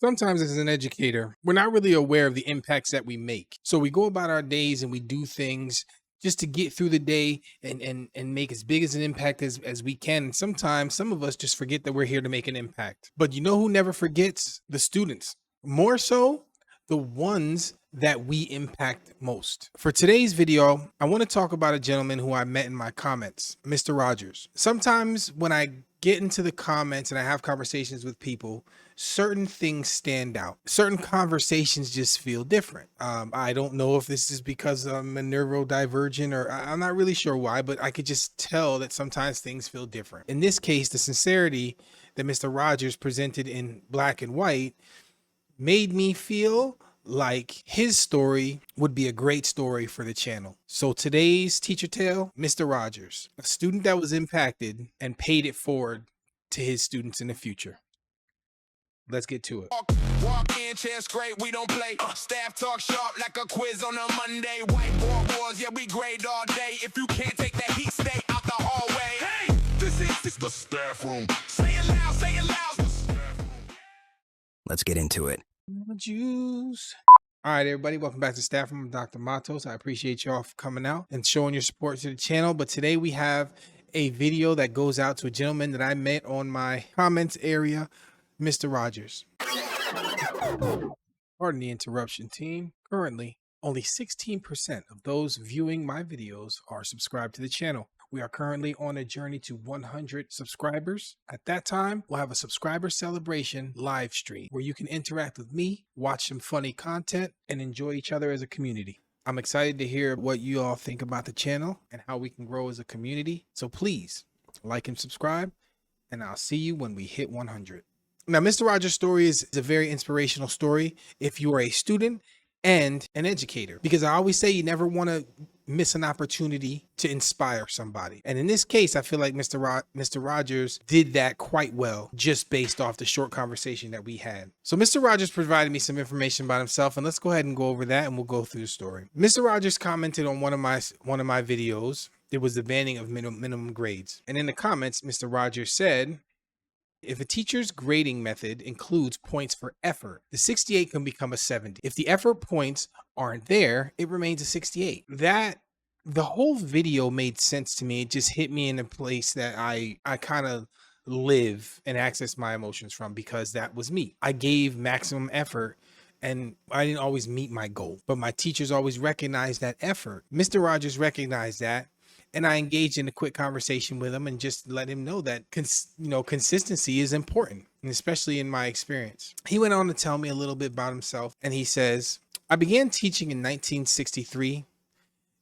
Sometimes as an educator, we're not really aware of the impacts that we make. So we go about our days and we do things just to get through the day and make as big as an impact as we can. And sometimes some of us just forget that we're here to make an impact. But you know who never forgets? The students. More so, the ones that we impact most. For today's video, I want to talk about a gentleman who I met in my comments, Mr. Rogers. Sometimes when I get into the comments and I have conversations with people, certain things stand out. Certain conversations just feel different. I don't know if this is because I'm a neurodivergent or I'm not really sure why, but I could just tell that sometimes things feel different. In this case, the sincerity that Mr. Rogers presented in black and white made me feel like his story would be a great story for the channel. So today's teacher tale, Mr. Rogers, a student that was impacted and paid it forward to his students in the future. Let's get to it. Walk in, chest great, we don't play. Staff talk sharp like a quiz on a Monday. Whiteboard wars, yeah, we grade all day. If you can't take that heat, stay out the hallway. Hey, this is the staff room. Say it loud, say it loud. The staff room. Let's get into it. Juice. All right, everybody, welcome back to Staff Room. I'm Dr. Matos. I appreciate y'all for coming out and showing your support to the channel. But today we have a video that goes out to a gentleman that I met on my comments area, Mr. Rogers. Pardon the interruption, team. Currently, only 16% of those viewing my videos are subscribed to the channel. We are currently on a journey to 100 subscribers. At that time, we'll have a subscriber celebration live stream where you can interact with me, watch some funny content, and enjoy each other as a community. I'm excited to hear what you all think about the channel and how we can grow as a community. So please like and subscribe, and I'll see you when we hit 100. Now, Mr. Rogers' story is a very inspirational story if you are a student and an educator, because I always say you never want to miss an opportunity to inspire somebody. And in this case, I feel like Mr. Rogers did that quite well, just based off the short conversation that we had. So Mr. Rogers provided me some information about himself, and let's go ahead and go over that and we'll go through the story. Mr. Rogers commented on one of my videos. It was the banning of minimum grades. And in the comments, Mr. Rogers said, if a teacher's grading method includes points for effort, the 68 can become a 70. If the effort points aren't there, it remains a 68. The whole video made sense to me. It just hit me in a place that I kind of live and access my emotions from, because that was me. I gave maximum effort and I didn't always meet my goal, but my teachers always recognized that effort. Mr. Rogers recognized that, and I engaged in a quick conversation with him and just let him know that consistency is important, and especially in my experience. He went on to tell me a little bit about himself, and he says, I began teaching in 1963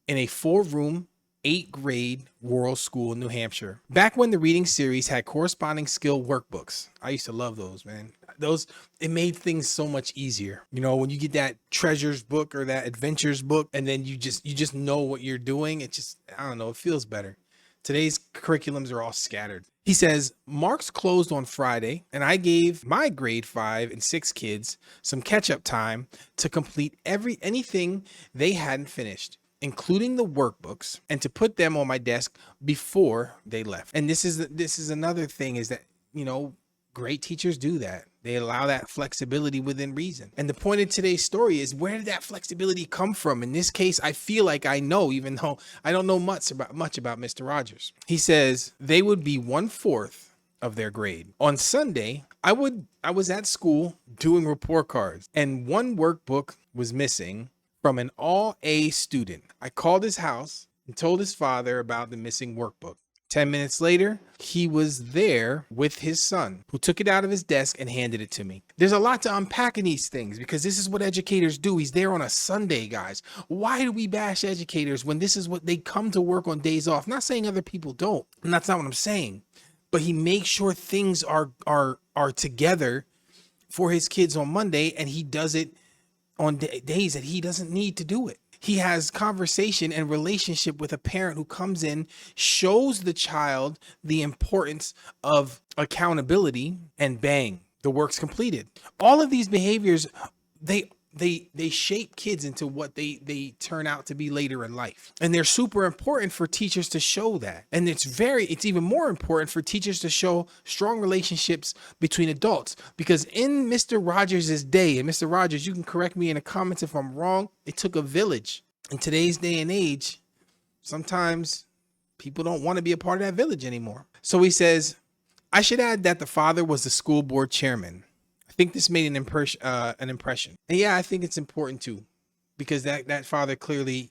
in a 4-room, 8-grade rural school in New Hampshire. Back when the reading series had corresponding skill workbooks. I used to love those, man. It made things so much easier. You know, when you get that treasures book or that adventures book, and then you just know what you're doing, it just, I don't know, it feels better. Today's curriculums are all scattered. He says, marks closed on Friday, and I gave my grade 5 and 6 kids some catch-up time to complete anything they hadn't finished, including the workbooks, and to put them on my desk before they left. And this is another thing, is that, you know, great teachers do that. They allow that flexibility within reason. And the point of today's story is, where did that flexibility come from? In this case, I feel like I know, even though I don't know much about Mr. Rogers. He says they would be 1/4 of their grade. On Sunday, I was at school doing report cards, and one workbook was missing from an all-A student. I called his house and told his father about the missing workbook. 10 minutes later, he was there with his son, who took it out of his desk and handed it to me. There's a lot to unpack in these things, because this is what educators do. He's there on a Sunday, guys. Why do we bash educators when this is what they come to work on days off? I'm not saying other people don't, and that's not what I'm saying. But he makes sure things are together for his kids on Monday, and he does it on days that he doesn't need to do it. He has conversation and relationship with a parent who comes in, shows the child the importance of accountability, and bang, the work's completed. All of these behaviors, they they shape kids into what they turn out to be later in life, and they're super important for teachers to show that. And it's even more important for teachers to show strong relationships between adults, because in Mr. Rogers' day, and Mr. Rogers, you can correct me in the comments if I'm wrong, it took a village. In today's day and age, sometimes people don't want to be a part of that village anymore. So he says, I should add that the father was the school board chairman. I think this made an impression. And yeah, I think it's important too, because that father clearly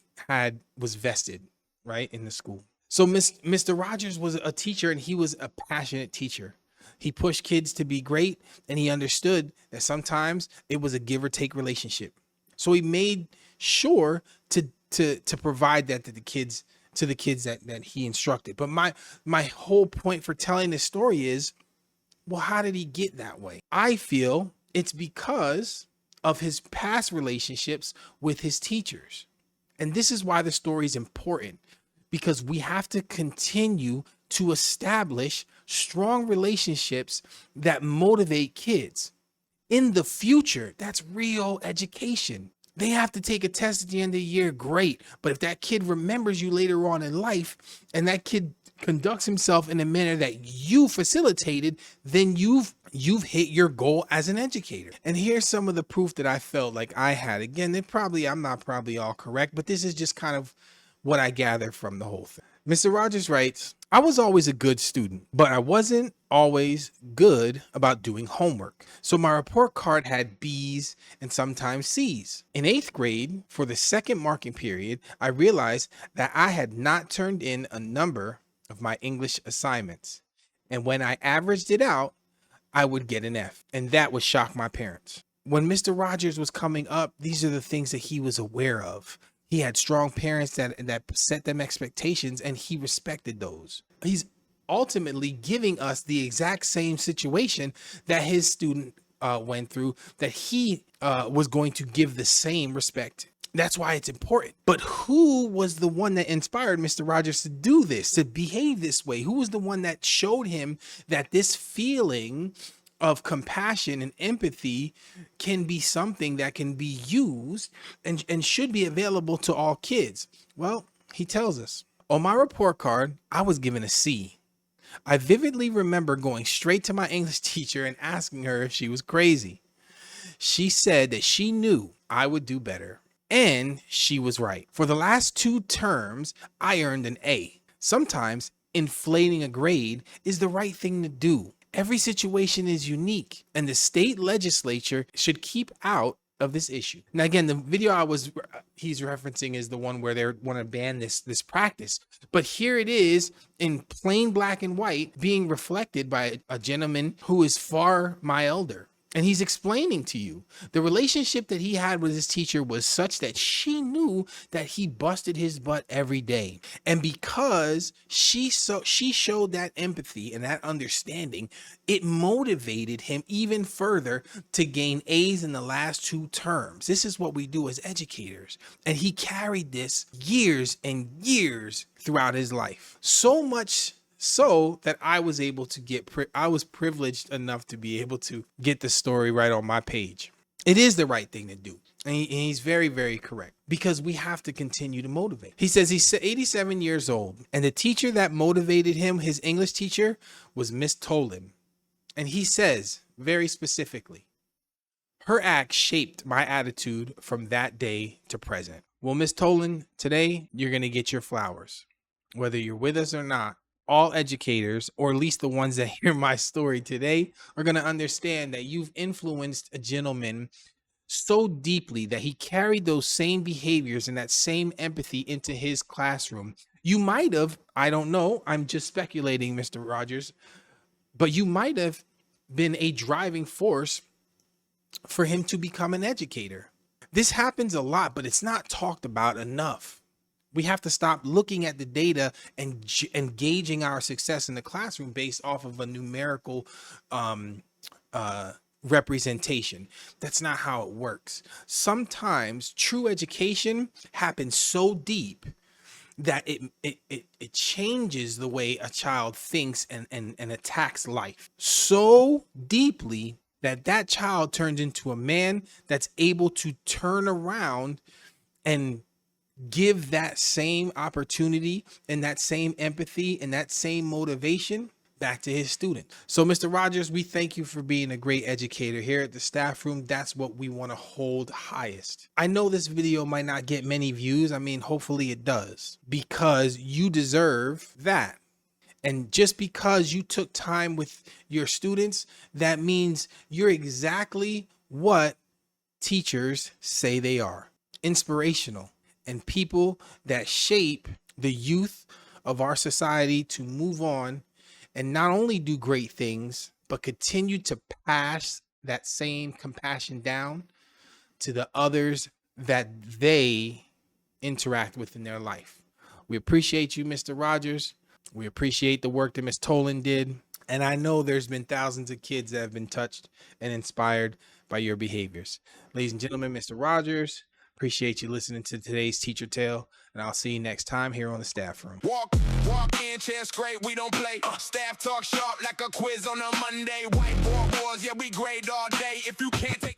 was vested, right, in the school. So Mr. Rogers was a teacher, and he was a passionate teacher. He pushed kids to be great, and he understood that sometimes it was a give or take relationship. So he made sure to provide that to the kids that he instructed. But my whole point for telling this story is, well, how did he get that way? I feel it's because of his past relationships with his teachers. And this is why the story is important, because we have to continue to establish strong relationships that motivate kids. In the future, that's real education. They have to take a test at the end of the year, great. But if that kid remembers you later on in life, and that kid conducts himself in a manner that you facilitated, then you've hit your goal as an educator. And here's some of the proof that I felt like I had. Again, I'm not probably all correct, but this is just kind of what I gather from the whole thing. Mr. Rogers writes, I was always a good student, but I wasn't always good about doing homework. So my report card had B's and sometimes C's. In 8th grade, for the second marking period, I realized that I had not turned in a number of my English assignments. And when I averaged it out, I would get an F. And that would shock my parents. When Mr. Rogers was coming up, these are the things that he was aware of. He had strong parents that set them expectations, and he respected those. He's ultimately giving us the exact same situation that his student went through, that he was going to give the same respect. That's why it's important. But who was the one that inspired Mr. Rogers to do this, to behave this way? Who was the one that showed him that this feeling of compassion and empathy can be something that can be used and should be available to all kids? Well, he tells us, on my report card, I was given a C. I vividly remember going straight to my English teacher and asking her if she was crazy. She said that she knew I would do better. And she was right. For the last 2 terms, I earned an A. Sometimes inflating a grade is the right thing to do. Every situation is unique, and the state legislature should keep out of this issue. Now, again, the video he's referencing is the one where they want to ban this practice. But here it is in plain black and white, being reflected by a gentleman who is far my elder. And he's explaining to you the relationship that he had with his teacher was such that she knew that he busted his butt every day. And because she showed that empathy and that understanding, it motivated him even further to gain A's in the last 2 terms. This is what we do as educators. And he carried this years and years throughout his life. So much so that I was able to I was privileged enough to be able to get the story right on my page. It is the right thing to do. And he's very, very correct, because we have to continue to motivate. He says he's 87 years old, and the teacher that motivated him, his English teacher, was Miss Tolan. And he says very specifically, her act shaped my attitude from that day to present. Well, Miss Tolan, today you're going to get your flowers. Whether you're with us or not, all educators, or at least the ones that hear my story today, are going to understand that you've influenced a gentleman so deeply that he carried those same behaviors and that same empathy into his classroom. You might have, I don't know, I'm just speculating, Mr. Rogers, but you might have been a driving force for him to become an educator. This happens a lot, but it's not talked about enough. We have to stop looking at the data and gauging our success in the classroom based off of a numerical representation. That's not how it works. Sometimes true education happens so deep that it changes the way a child thinks and attacks life so deeply that child turns into a man that's able to turn around and give that same opportunity and that same empathy and that same motivation back to his student. So Mr. Rogers, we thank you for being a great educator. Here at the staff room, that's what we want to hold highest. I know this video might not get many views. I mean, hopefully it does, because you deserve that. And just because you took time with your students, that means you're exactly what teachers say they are: inspirational, and people that shape the youth of our society to move on and not only do great things, but continue to pass that same compassion down to the others that they interact with in their life. We appreciate you, Mr. Rogers. We appreciate the work that Ms. Tolan did. And I know there's been thousands of kids that have been touched and inspired by your behaviors. Ladies and gentlemen, Mr. Rogers, appreciate you listening to today's Teacher Tale, and I'll see you next time here on the staff room. Walk in, chest great, we don't play. Staff talk sharp like a quiz on a Monday. Whiteboard wars, yeah, we grade all day. If you can't take